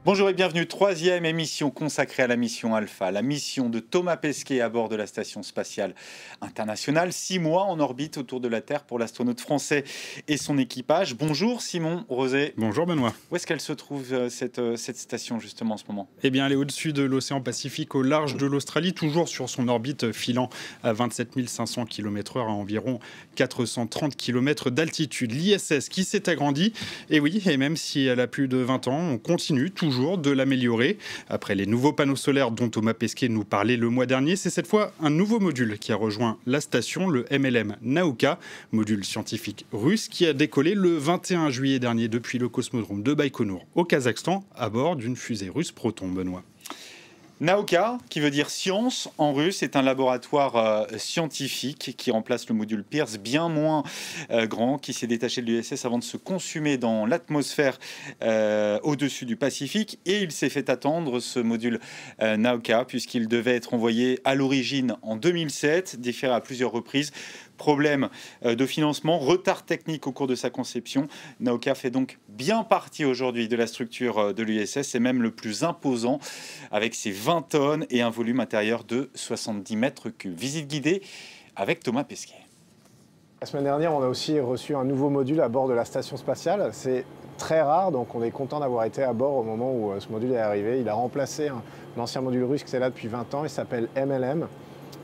Bonjour et bienvenue, troisième émission consacrée à la mission Alpha, la mission de Thomas Pesquet à bord de la Station spatiale internationale. 6 mois en orbite autour de la Terre pour l'astronaute français et son équipage. Bonjour Simon Rosé. Bonjour Benoît. Où est-ce qu'elle se trouve cette station justement en ce moment? Eh bien, elle est au-dessus de l'océan Pacifique, au large de l'Australie, toujours sur son orbite filant à 27 500 km/h à environ 430 km d'altitude. L'ISS qui s'est agrandie, et oui, et même si elle a plus de 20 ans, on continue toujours de l'améliorer. Après les nouveaux panneaux solaires dont Thomas Pesquet nous parlait le mois dernier, c'est cette fois un nouveau module qui a rejoint la station, le MLM Nauka, module scientifique russe qui a décollé le 21 juillet dernier depuis le cosmodrome de Baïkonour au Kazakhstan à bord d'une fusée russe Proton, Benoît. Nauka, qui veut dire science en russe, est un laboratoire scientifique qui remplace le module Pierce, bien moins grand, qui s'est détaché de l'ISS avant de se consumer dans l'atmosphère au-dessus du Pacifique. Et il s'est fait attendre, ce module Nauka, puisqu'il devait être envoyé à l'origine en 2007, différé à plusieurs reprises. Problème de financement, retard technique au cours de sa conception. Nauka fait donc bien partie aujourd'hui de la structure de l'ISS, c'est même le plus imposant avec ses 20 tonnes et un volume intérieur de 70 mètres cubes. Visite guidée avec Thomas Pesquet. La semaine dernière, on a aussi reçu un nouveau module à bord de la station spatiale. C'est très rare, donc on est content d'avoir été à bord au moment où ce module est arrivé. Il a remplacé un ancien module russe qui est là depuis 20 ans, il s'appelle MLM.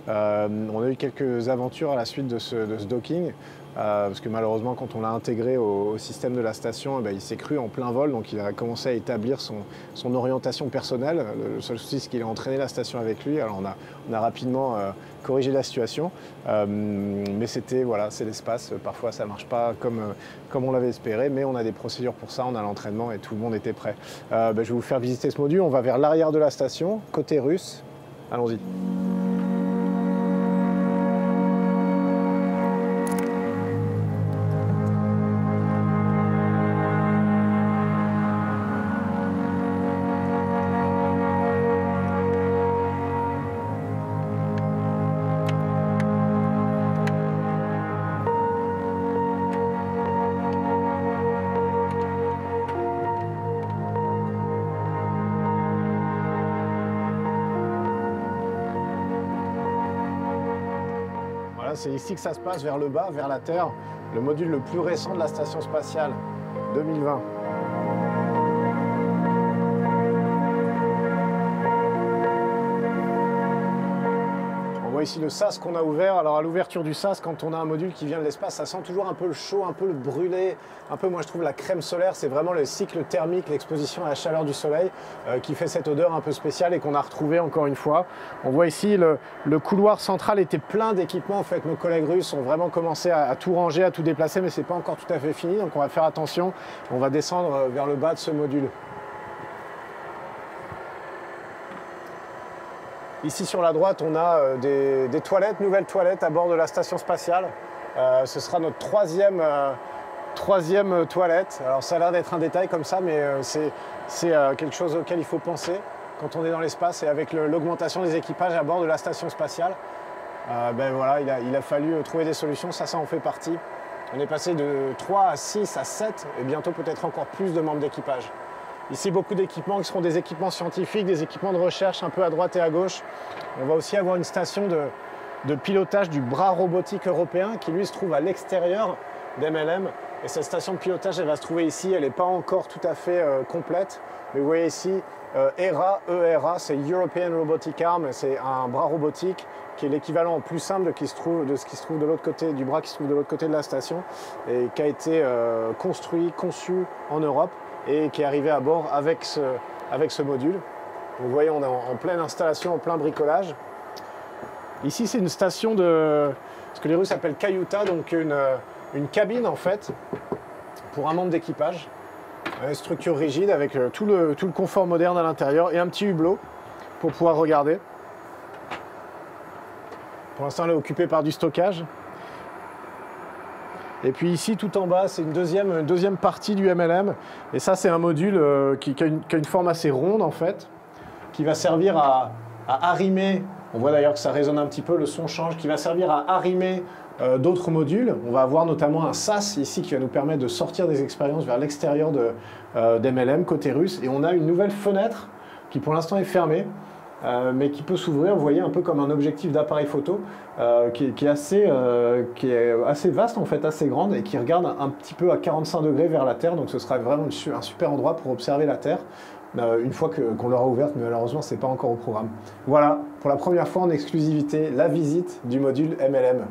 On a eu quelques aventures à la suite de ce docking, parce que malheureusement quand on l'a intégré au système de la station, il s'est cru en plein vol, donc il a commencé à établir son orientation personnelle. Le seul souci c'est qu'il a entraîné la station avec lui, alors on a rapidement corrigé la situation, mais c'était, voilà, c'est l'espace, parfois ça ne marche pas comme on l'avait espéré, mais on a des procédures pour ça, on a l'entraînement et tout le monde était prêt. Je vais vous faire visiter ce module, on va vers l'arrière de la station, côté russe, allons-y. C'est ici que ça se passe, vers le bas, vers la Terre, le module le plus récent de la station spatiale, 2020. On voit ici le sas qu'on a ouvert. Alors à l'ouverture du sas, quand on a un module qui vient de l'espace, ça sent toujours un peu le chaud, un peu le brûlé, un peu, moi je trouve, la crème solaire. C'est vraiment le cycle thermique, l'exposition à la chaleur du soleil qui fait cette odeur un peu spéciale et qu'on a retrouvée encore une fois. On voit ici le couloir central était plein d'équipements. En fait, nos collègues russes ont vraiment commencé à tout ranger, à tout déplacer, mais c'est pas encore tout à fait fini. Donc on va faire attention. On va descendre vers le bas de ce module. Ici sur la droite, on a des toilettes, nouvelles toilettes à bord de la station spatiale. Ce sera notre troisième toilette. Alors ça a l'air d'être un détail comme ça, mais c'est quelque chose auquel il faut penser quand on est dans l'espace et avec l'augmentation des équipages à bord de la station spatiale. Voilà, il a fallu trouver des solutions, ça en fait partie. On est passé de 3 à 6 à 7 et bientôt peut-être encore plus de membres d'équipage. Ici, beaucoup d'équipements qui seront des équipements scientifiques, des équipements de recherche un peu à droite et à gauche. On va aussi avoir une station de pilotage du bras robotique européen qui, lui, se trouve à l'extérieur d'MLM. Et cette station de pilotage, elle va se trouver ici. Elle n'est pas encore tout à fait complète. Mais vous voyez ici, ERA, c'est European Robotic Arm. C'est un bras robotique qui est l'équivalent plus simple de ce qui se trouve de l'autre côté, du bras qui se trouve de l'autre côté de la station et qui a été conçu en Europe et qui est arrivé à bord avec ce module. Vous voyez, on est en pleine installation, en plein bricolage. Ici, c'est une station de ce que les Russes appellent kayuta, donc une cabine en fait, pour un membre d'équipage. Une structure rigide avec tout le confort moderne à l'intérieur et un petit hublot pour pouvoir regarder. Pour l'instant, elle est occupée par du stockage. Et puis ici, tout en bas, c'est une deuxième partie du MLM. Et ça, c'est un module qui a une forme assez ronde, en fait, qui va servir à arrimer. On voit d'ailleurs que ça résonne un petit peu, le son change, qui va servir à arrimer d'autres modules. On va avoir notamment un SAS ici qui va nous permettre de sortir des expériences vers l'extérieur d'MLM côté russe. Et on a une nouvelle fenêtre qui pour l'instant est fermée, mais qui peut s'ouvrir, vous voyez, un peu comme un objectif d'appareil photo, qui est assez vaste en fait, assez grande, et qui regarde un petit peu à 45 degrés vers la Terre. Donc ce sera vraiment un super endroit pour observer la Terre. Une fois qu'on l'aura ouverte, mais malheureusement, ce n'est pas encore au programme. Voilà, pour la première fois en exclusivité, la visite du module MLM.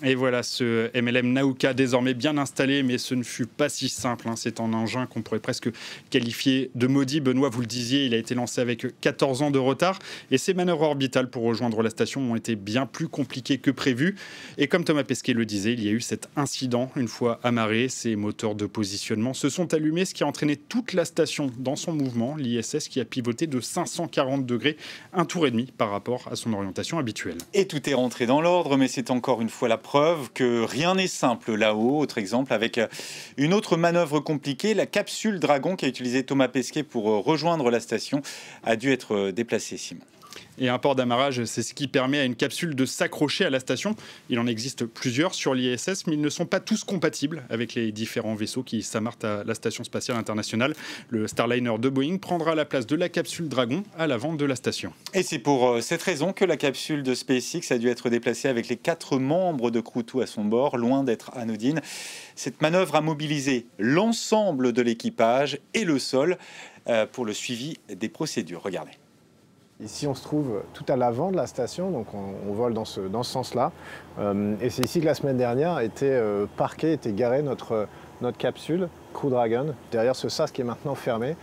Et voilà, ce MLM Nauka désormais bien installé, mais ce ne fut pas si simple. C'est un engin qu'on pourrait presque qualifier de maudit. Benoît, vous le disiez, il a été lancé avec 14 ans de retard. Et ses manœuvres orbitales pour rejoindre la station ont été bien plus compliquées que prévu. Et comme Thomas Pesquet le disait, il y a eu cet incident. Une fois amarrés, ces moteurs de positionnement se sont allumés, ce qui a entraîné toute la station dans son mouvement. L'ISS qui a pivoté de 540 degrés, un tour et demi par rapport à son orientation habituelle. Et tout est rentré dans l'ordre, mais c'est encore une fois la preuve que rien n'est simple là-haut. Autre exemple avec une autre manœuvre compliquée, la capsule Dragon qu'a utilisé Thomas Pesquet pour rejoindre la station a dû être déplacée, Simon. Et un port d'amarrage, c'est ce qui permet à une capsule de s'accrocher à la station. Il en existe plusieurs sur l'ISS, mais ils ne sont pas tous compatibles avec les différents vaisseaux qui s'amarrent à la Station spatiale internationale. Le Starliner de Boeing prendra la place de la capsule Dragon à l'avant de la station. Et c'est pour cette raison que la capsule de SpaceX a dû être déplacée avec les 4 membres de Crew 2 à son bord, loin d'être anodine. Cette manœuvre a mobilisé l'ensemble de l'équipage et le sol pour le suivi des procédures. Regardez. Ici, on se trouve tout à l'avant de la station, donc on vole dans ce sens-là. Et c'est ici que la semaine dernière était garée notre capsule Crew Dragon, derrière ce SAS qui est maintenant fermé.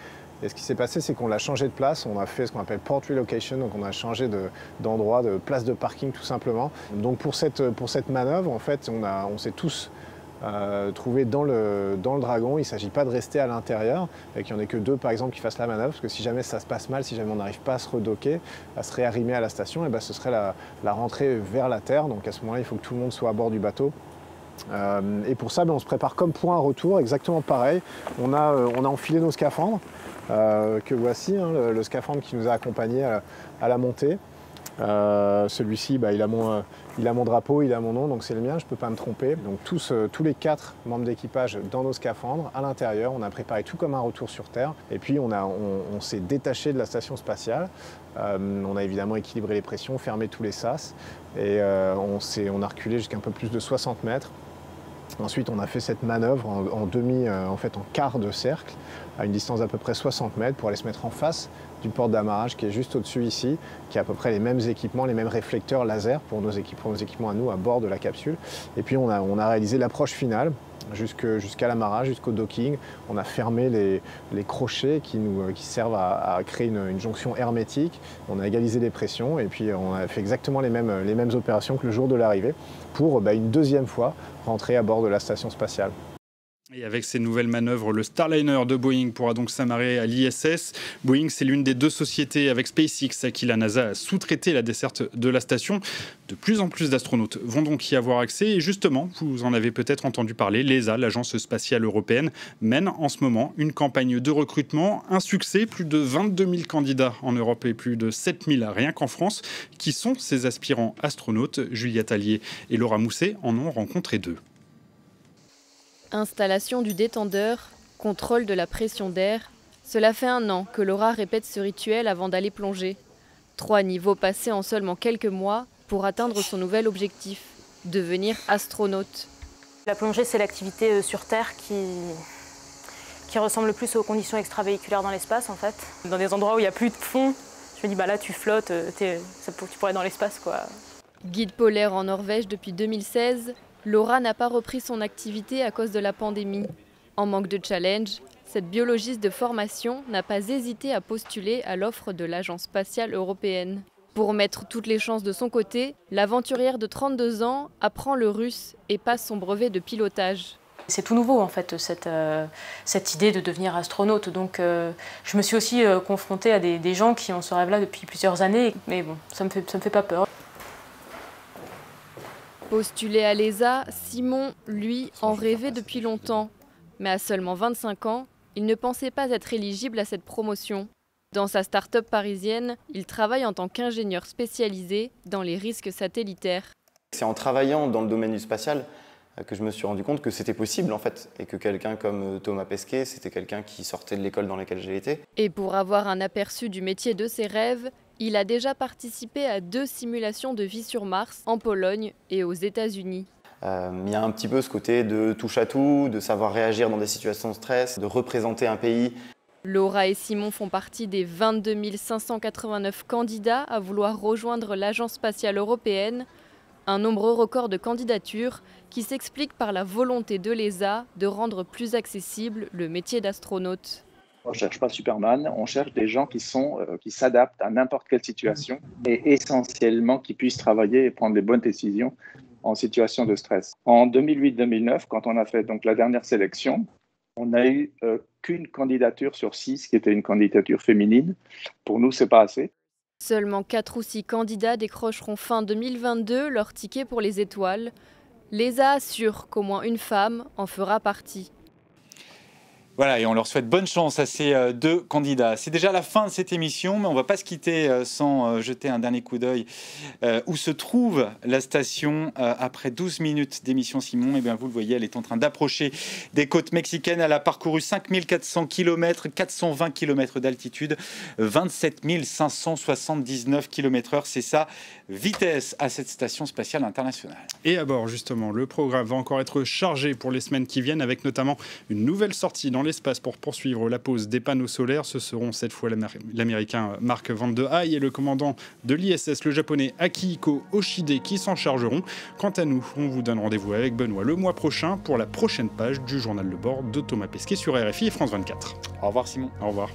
Et ce qui s'est passé, c'est qu'on l'a changé de place, on a fait ce qu'on appelle port relocation, donc on a changé d'endroit, de place de parking tout simplement. Donc pour cette manœuvre, en fait, on s'est tous trouvé dans le Dragon. Il ne s'agit pas de rester à l'intérieur et qu'il n'y en ait que 2 par exemple qui fassent la manœuvre, parce que si jamais ça se passe mal, si jamais on n'arrive pas à se redocker, à se réarrimer à la station, et ben ce serait la rentrée vers la Terre. Donc à ce moment-là, il faut que tout le monde soit à bord du bateau. Et pour ça, on se prépare comme pour un retour, exactement pareil. On a enfilé nos scaphandres, que voici, le scaphandre qui nous a accompagnés à la montée. Celui-ci, il a mon drapeau, il a mon nom, donc c'est le mien, je ne peux pas me tromper. Donc tous les 4 membres d'équipage dans nos scaphandres, à l'intérieur, on a préparé tout comme un retour sur Terre. Et puis on s'est détaché de la station spatiale. On a évidemment équilibré les pressions, fermé tous les sas, et on a reculé jusqu'à un peu plus de 60 mètres. Ensuite, on a fait cette manœuvre en quart de cercle, à une distance d'à peu près 60 mètres, pour aller se mettre en face du port d'amarrage qui est juste au-dessus ici, qui a à peu près les mêmes équipements, les mêmes réflecteurs laser pour nos équipements à nous à bord de la capsule. Et puis on a réalisé l'approche finale jusqu'à l'amarrage, jusqu'au docking. On a fermé les crochets qui servent à créer une jonction hermétique. On a égalisé les pressions et puis on a fait exactement les mêmes opérations que le jour de l'arrivée pour une deuxième fois rentrer à bord de la station spatiale. Et avec ces nouvelles manœuvres, le Starliner de Boeing pourra donc s'amarrer à l'ISS. Boeing, c'est l'une des 2 sociétés avec SpaceX à qui la NASA a sous-traité la desserte de la station. De plus en plus d'astronautes vont donc y avoir accès. Et justement, vous en avez peut-être entendu parler, l'ESA, l'Agence spatiale européenne, mène en ce moment une campagne de recrutement. Un succès, plus de 22 000 candidats en Europe et plus de 7 000 rien qu'en France. Qui sont ces aspirants astronautes? Juliette Allier et Laura Mousset en ont rencontré 2. Installation du détendeur, contrôle de la pression d'air. Cela fait 1 an que Laura répète ce rituel avant d'aller plonger. 3 niveaux passés en seulement quelques mois pour atteindre son nouvel objectif, devenir astronaute. La plongée, c'est l'activité sur Terre qui ressemble le plus aux conditions extravéhiculaires dans l'espace en fait. Dans des endroits où il n'y a plus de fond, je me dis là tu flottes, tu pourrais être dans l'espace quoi. Guide polaire en Norvège depuis 2016, Laura n'a pas repris son activité à cause de la pandémie. En manque de challenge, cette biologiste de formation n'a pas hésité à postuler à l'offre de l'Agence spatiale européenne. Pour mettre toutes les chances de son côté, l'aventurière de 32 ans apprend le russe et passe son brevet de pilotage. C'est tout nouveau en fait, cette idée de devenir astronaute. Donc je me suis aussi confrontée à des gens qui ont ce rêve-là depuis plusieurs années. Mais bon, ça me fait pas peur. Postulé à l'ESA, Simon, lui, en rêvait depuis longtemps. Mais à seulement 25 ans, il ne pensait pas être éligible à cette promotion. Dans sa start-up parisienne, il travaille en tant qu'ingénieur spécialisé dans les risques satellitaires. C'est en travaillant dans le domaine du spatial que je me suis rendu compte que c'était possible en fait, et que quelqu'un comme Thomas Pesquet, c'était quelqu'un qui sortait de l'école dans laquelle j'ai été. Et pour avoir un aperçu du métier de ses rêves, il a déjà participé à 2 simulations de vie sur Mars, en Pologne et aux États-Unis. Il y a un petit peu ce côté de touche à tout, de savoir réagir dans des situations de stress, de représenter un pays. Laura et Simon font partie des 22 589 candidats à vouloir rejoindre l'Agence spatiale européenne, un nombre record de candidatures qui s'explique par la volonté de l'ESA de rendre plus accessible le métier d'astronaute. On ne cherche pas Superman, on cherche des gens qui s'adaptent à n'importe quelle situation et essentiellement qui puissent travailler et prendre les bonnes décisions en situation de stress. En 2008-2009, quand on a fait donc la dernière sélection, on n'a eu qu'une candidature sur 6 qui était une candidature féminine. Pour nous, ce n'est pas assez. Seulement 4 ou 6 candidats décrocheront fin 2022 leur ticket pour les étoiles. L'ESA assure qu'au moins une femme en fera partie. Voilà, et on leur souhaite bonne chance à ces 2 candidats. C'est déjà la fin de cette émission, mais on ne va pas se quitter sans jeter un dernier coup d'œil où se trouve la station après 12 minutes d'émission. Simon, et bien vous le voyez, elle est en train d'approcher des côtes mexicaines. Elle a parcouru 5400 km, 420 km d'altitude, 27 579 km/h. C'est sa vitesse à cette station spatiale internationale. Et à bord, justement, le programme va encore être chargé pour les semaines qui viennent, avec notamment une nouvelle sortie dans l'espace pour poursuivre la pose des panneaux solaires. Ce seront cette fois l'américain Mark Van de Haye et le commandant de l'ISS, le japonais Akihiko Oshide, qui s'en chargeront. Quant à nous, on vous donne rendez-vous avec Benoît le mois prochain pour la prochaine page du journal de bord de Thomas Pesquet sur RFI et France 24. Au revoir Simon. Au revoir.